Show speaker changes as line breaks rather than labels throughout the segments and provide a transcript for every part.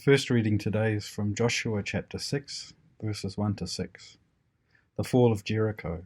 first reading today is from Joshua chapter 6, verses 1 to 6. The fall of Jericho.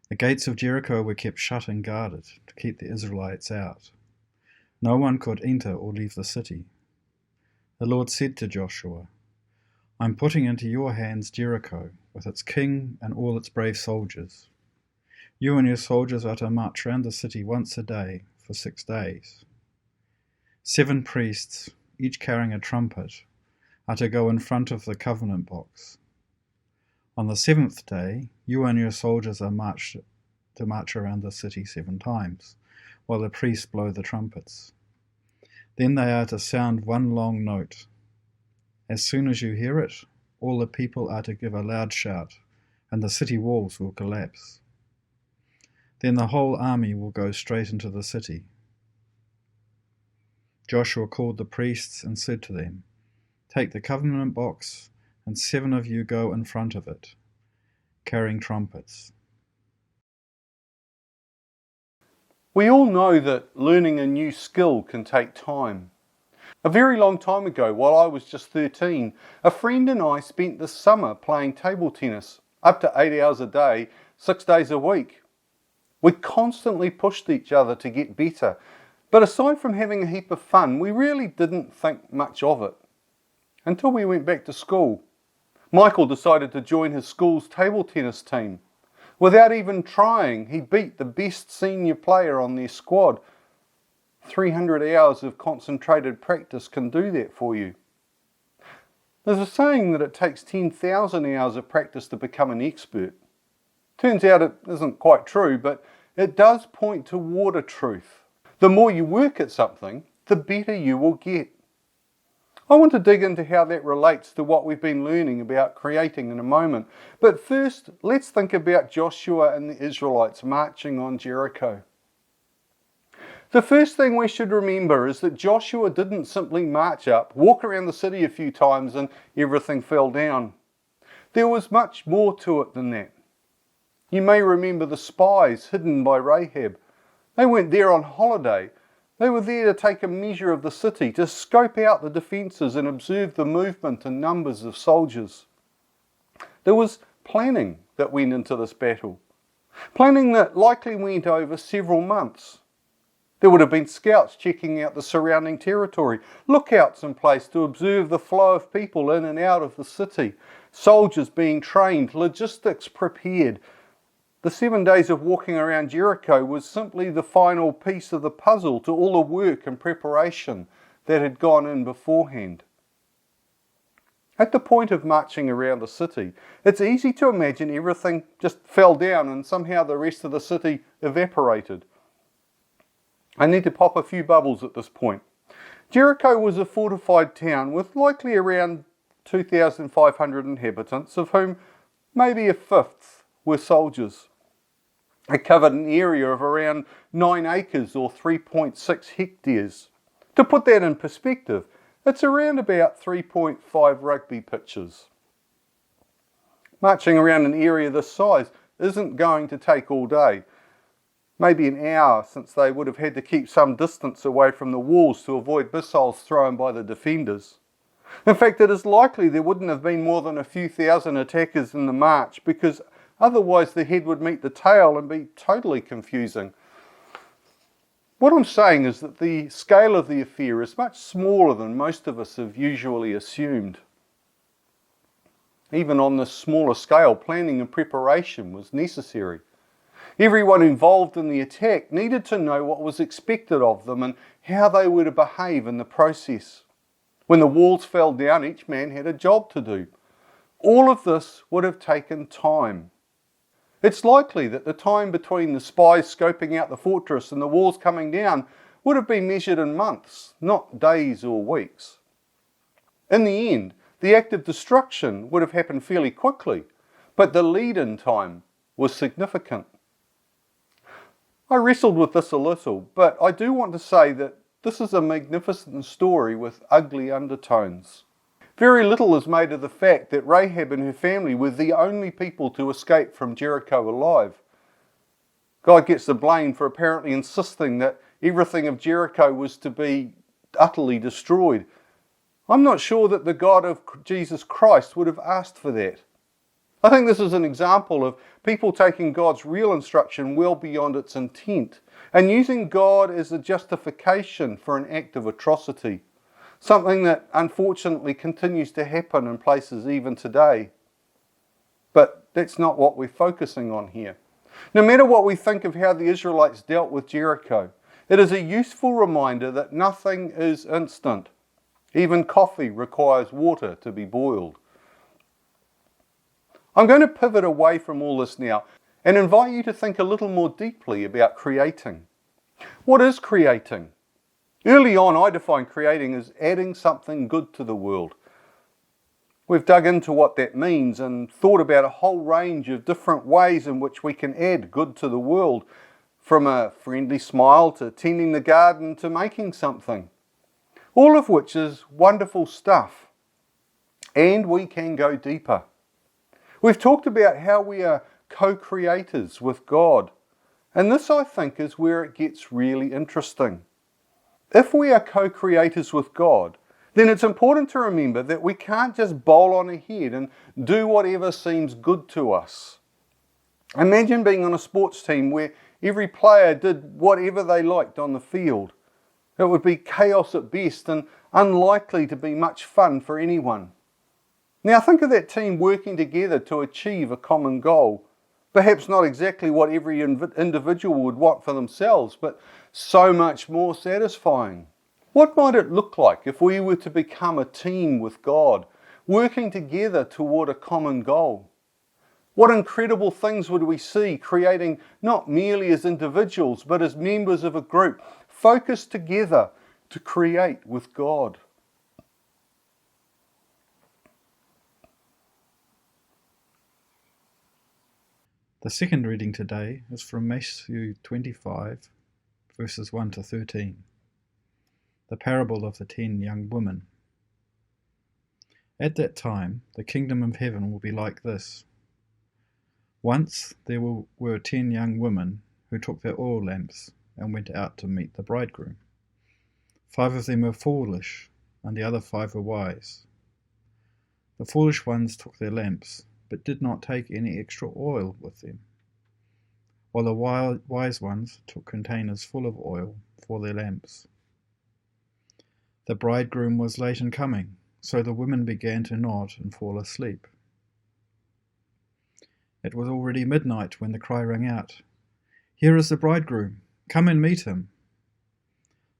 The gates of Jericho were kept shut and guarded to keep the Israelites out. No one could enter or leave the city. The Lord said to Joshua, "I'm putting into your hands Jericho, with its king and all its brave soldiers. You and your soldiers are to march round the city once a day for 6 days. 7 priests, each carrying a trumpet, are to go in front of the covenant box. On the 7th day, you and your soldiers are to march around the city 7 times, while the priests blow the trumpets. Then they are to sound one long note. As soon as you hear it, all the people are to give a loud shout, and the city walls will collapse. Then the whole army will go straight into the city." Joshua called the priests and said to them, "Take the covenant box, and 7 of you go in front of it, carrying trumpets."
We all know that learning a new skill can take time. A very long time ago, while I was just 13, a friend and I spent the summer playing table tennis, up to 8 hours a day, 6 days a week. We constantly pushed each other to get better, but aside from having a heap of fun, we really didn't think much of it. Until we went back to school. Michael decided to join his school's table tennis team. Without even trying, he beat the best senior player on their squad. 300 hours of concentrated practice can do that for you. There's a saying that it takes 10,000 hours of practice to become an expert. Turns out it isn't quite true, but it does point toward a truth. The more you work at something, the better you will get. I want to dig into how that relates to what we've been learning about creating in a moment. But first, let's think about Joshua and the Israelites marching on Jericho. The first thing we should remember is that Joshua didn't simply march up, walk around the city a few times and everything fell down. There was much more to it than that. You may remember the spies hidden by Rahab. They weren't there on holiday. They were there to take a measure of the city, to scope out the defences and observe the movement and numbers of soldiers. There was planning that went into this battle. Planning that likely went over several months. There would have been scouts checking out the surrounding territory, lookouts in place to observe the flow of people in and out of the city, soldiers being trained, logistics prepared. The 7 days of walking around Jericho was simply the final piece of the puzzle to all the work and preparation that had gone in beforehand. At the point of marching around the city, it's easy to imagine everything just fell down and somehow the rest of the city evaporated. I need to pop a few bubbles at this point. Jericho was a fortified town with likely around 2,500 inhabitants, of whom maybe a fifth were soldiers. It covered an area of around 9 acres or 3.6 hectares. To put that in perspective, it's around about 3.5 rugby pitches. Marching around an area this size isn't going to take all day. Maybe an hour, since they would have had to keep some distance away from the walls to avoid missiles thrown by the defenders. In fact, it is likely there wouldn't have been more than a few thousand attackers in the march, because otherwise the head would meet the tail and be totally confusing. What I'm saying is that the scale of the affair is much smaller than most of us have usually assumed. Even on this smaller scale, planning and preparation was necessary. Everyone involved in the attack needed to know what was expected of them and how they were to behave in the process. When the walls fell down, each man had a job to do. All of this would have taken time. It's likely that the time between the spies scoping out the fortress and the walls coming down would have been measured in months, not days or weeks. In the end, the act of destruction would have happened fairly quickly, but the lead-in time was significant. I wrestled with this a little, but I do want to say that this is a magnificent story with ugly undertones. Very little is made of the fact that Rahab and her family were the only people to escape from Jericho alive. God gets the blame for apparently insisting that everything of Jericho was to be utterly destroyed. I'm not sure that the God of Jesus Christ would have asked for that. I think this is an example of people taking God's real instruction well beyond its intent and using God as a justification for an act of atrocity, something that unfortunately continues to happen in places even today. But that's not what we're focusing on here. No matter what we think of how the Israelites dealt with Jericho, it is a useful reminder that nothing is instant. Even coffee requires water to be boiled. I'm going to pivot away from all this now and invite you to think a little more deeply about creating. What is creating? Early on, I defined creating as adding something good to the world. We've dug into what that means and thought about a whole range of different ways in which we can add good to the world, from a friendly smile to tending the garden to making something. All of which is wonderful stuff. And we can go deeper. We've talked about how we are co-creators with God. And this, I think, is where it gets really interesting. If we are co-creators with God, then it's important to remember that we can't just bowl on ahead and do whatever seems good to us. Imagine being on a sports team where every player did whatever they liked on the field. It would be chaos at best and unlikely to be much fun for anyone. Now think of that team working together to achieve a common goal. Perhaps not exactly what every individual would want for themselves, but so much more satisfying. What might it look like if we were to become a team with God, working together toward a common goal? What incredible things would we see creating not merely as individuals, but as members of a group, focused together to create with God?
The second reading today is from Matthew 25, verses 1 to 13. The parable of the 10 young women. At that time, the kingdom of heaven will be like this. Once there were 10 young women who took their oil lamps and went out to meet the bridegroom. 5 of them were foolish, and the other 5 were wise. The foolish ones took their lamps, but did not take any extra oil with them, while the wise ones took containers full of oil for their lamps. The bridegroom was late in coming, so the women began to nod and fall asleep. It was already midnight when the cry rang out, "Here is the bridegroom, come and meet him."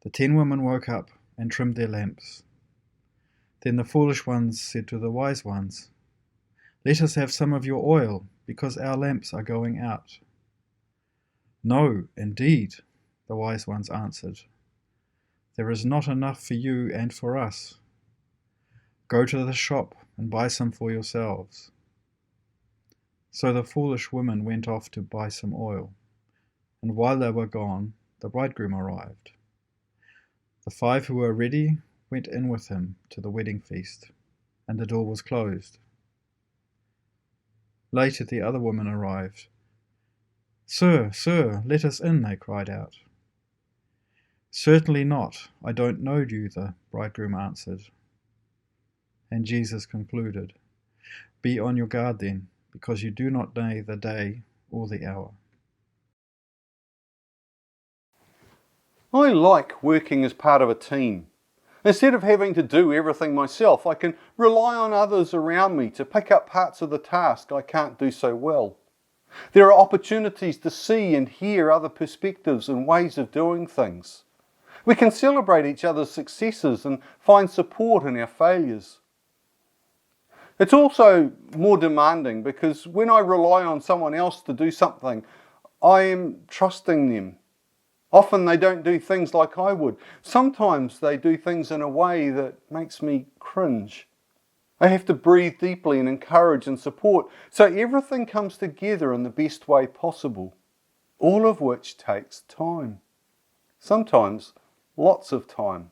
The 10 women woke up and trimmed their lamps. Then the foolish ones said to the wise ones, "Let us have some of your oil, because our lamps are going out." "No, indeed," the wise ones answered. "There is not enough for you and for us. Go to the shop and buy some for yourselves." So the foolish women went off to buy some oil, and while they were gone, the bridegroom arrived. The 5 who were ready went in with him to the wedding feast, and the door was closed. Later the other women arrived. "Sir, sir, let us in," they cried out. "Certainly not, I don't know you," the bridegroom answered. And Jesus concluded, "Be on your guard then, because you do not know the day or the hour."
I like working as part of a team. Instead of having to do everything myself, I can rely on others around me to pick up parts of the task I can't do so well. There are opportunities to see and hear other perspectives and ways of doing things. We can celebrate each other's successes and find support in our failures. It's also more demanding because when I rely on someone else to do something, I am trusting them. Often they don't do things like I would. Sometimes they do things in a way that makes me cringe. I have to breathe deeply and encourage and support so everything comes together in the best way possible, all of which takes time. Sometimes lots of time.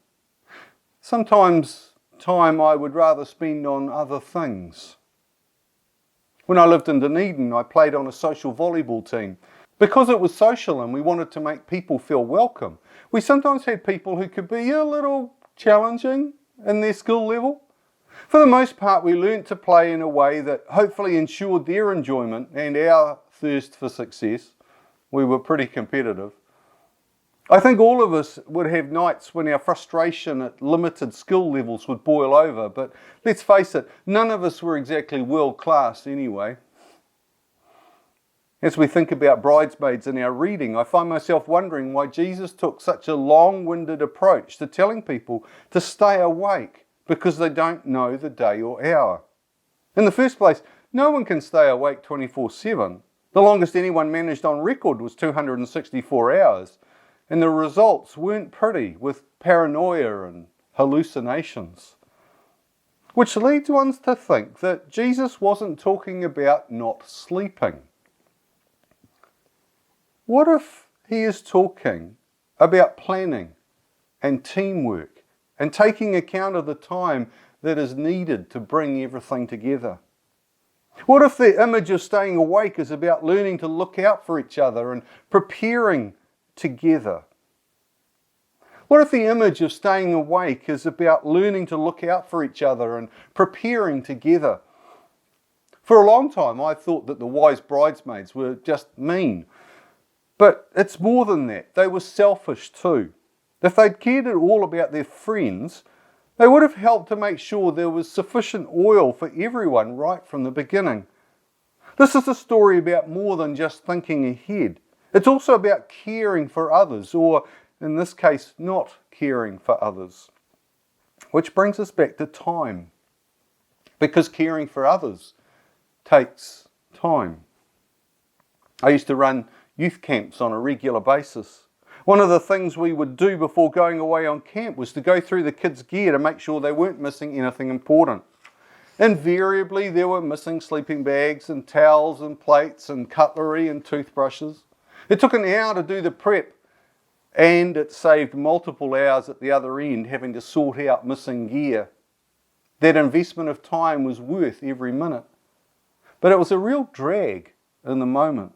Sometimes time I would rather spend on other things. When I lived in Dunedin, I played on a social volleyball team. Because it was social and we wanted to make people feel welcome, we sometimes had people who could be a little challenging, in their skill level? For the most part, we learnt to play in a way that hopefully ensured their enjoyment and our thirst for success. We were pretty competitive. I think all of us would have nights when our frustration at limited skill levels would boil over, but let's face it, none of us were exactly world class anyway. As we think about bridesmaids in our reading, I find myself wondering why Jesus took such a long-winded approach to telling people to stay awake because they don't know the day or hour. In the first place, no one can stay awake 24/7. The longest anyone managed on record was 264 hours, and the results weren't pretty, with paranoia and hallucinations. Which leads one to think that Jesus wasn't talking about not sleeping. What if he is talking about planning and teamwork and taking account of the time that is needed to bring everything together? What if the image of staying awake is about learning to look out for each other and preparing together? What if the image of staying awake is about learning to look out for each other and preparing together? For a long time, I thought that the wise bridesmaids were just mean. But it's more than that. They were selfish too. If they'd cared at all about their friends, they would have helped to make sure there was sufficient oil for everyone right from the beginning. This is a story about more than just thinking ahead. It's also about caring for others, or in this case, not caring for others. Which brings us back to time. Because caring for others takes time. I used to run youth camps on a regular basis. One of the things we would do before going away on camp was to go through the kids' gear to make sure they weren't missing anything important. Invariably, there were missing sleeping bags and towels and plates and cutlery and toothbrushes. It took an hour to do the prep, and it saved multiple hours at the other end having to sort out missing gear. That investment of time was worth every minute. But it was a real drag in the moment.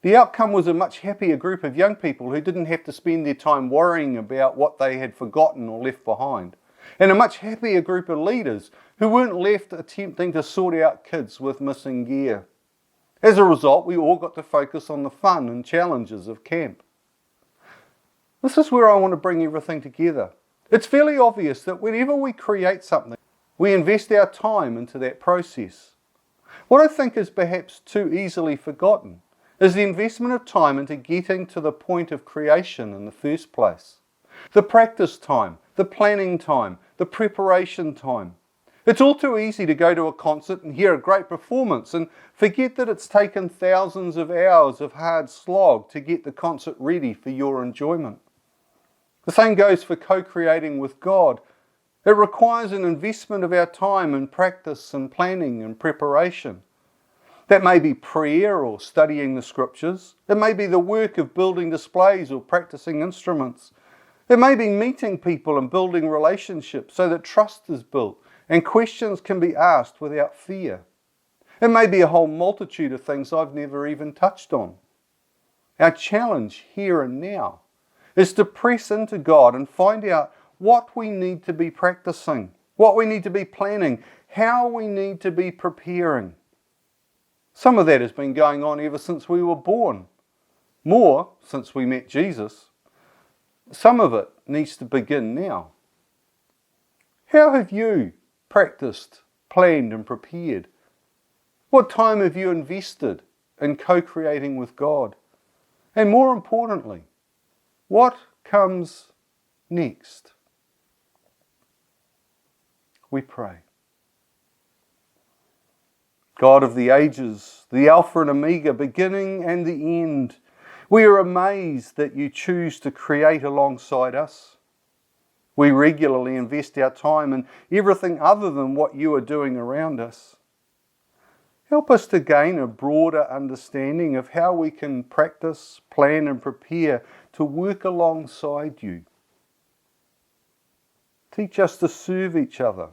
The outcome was a much happier group of young people who didn't have to spend their time worrying about what they had forgotten or left behind. And a much happier group of leaders who weren't left attempting to sort out kids with missing gear. As a result, we all got to focus on the fun and challenges of camp. This is where I want to bring everything together. It's fairly obvious that whenever we create something, we invest our time into that process. What I think is perhaps too easily forgotten is the investment of time into getting to the point of creation in the first place. The practice time, the planning time, the preparation time. It's all too easy to go to a concert and hear a great performance and forget that it's taken thousands of hours of hard slog to get the concert ready for your enjoyment. The same goes for co-creating with God. It requires an investment of our time in practice and planning and preparation. That may be prayer or studying the scriptures. It may be the work of building displays or practicing instruments. It may be meeting people and building relationships so that trust is built and questions can be asked without fear. It may be a whole multitude of things I've never even touched on. Our challenge here and now is to press into God and find out what we need to be practicing, what we need to be planning, how we need to be preparing. Some of that has been going on ever since we were born. More since we met Jesus. Some of it needs to begin now. How have you practiced, planned and prepared? What time have you invested in co-creating with God? And more importantly, what comes next? We pray. God of the ages, the Alpha and Omega, beginning and the end, we are amazed that you choose to create alongside us. We regularly invest our time in everything other than what you are doing around us. Help us to gain a broader understanding of how we can practice, plan and prepare to work alongside you. Teach us to serve each other.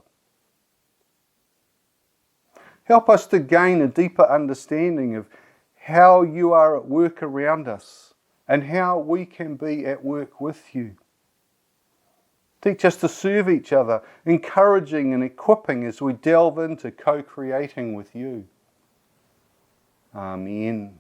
Help us to gain a deeper understanding of how you are at work around us and how we can be at work with you. Teach us to serve each other, encouraging and equipping as we delve into co-creating with you. Amen.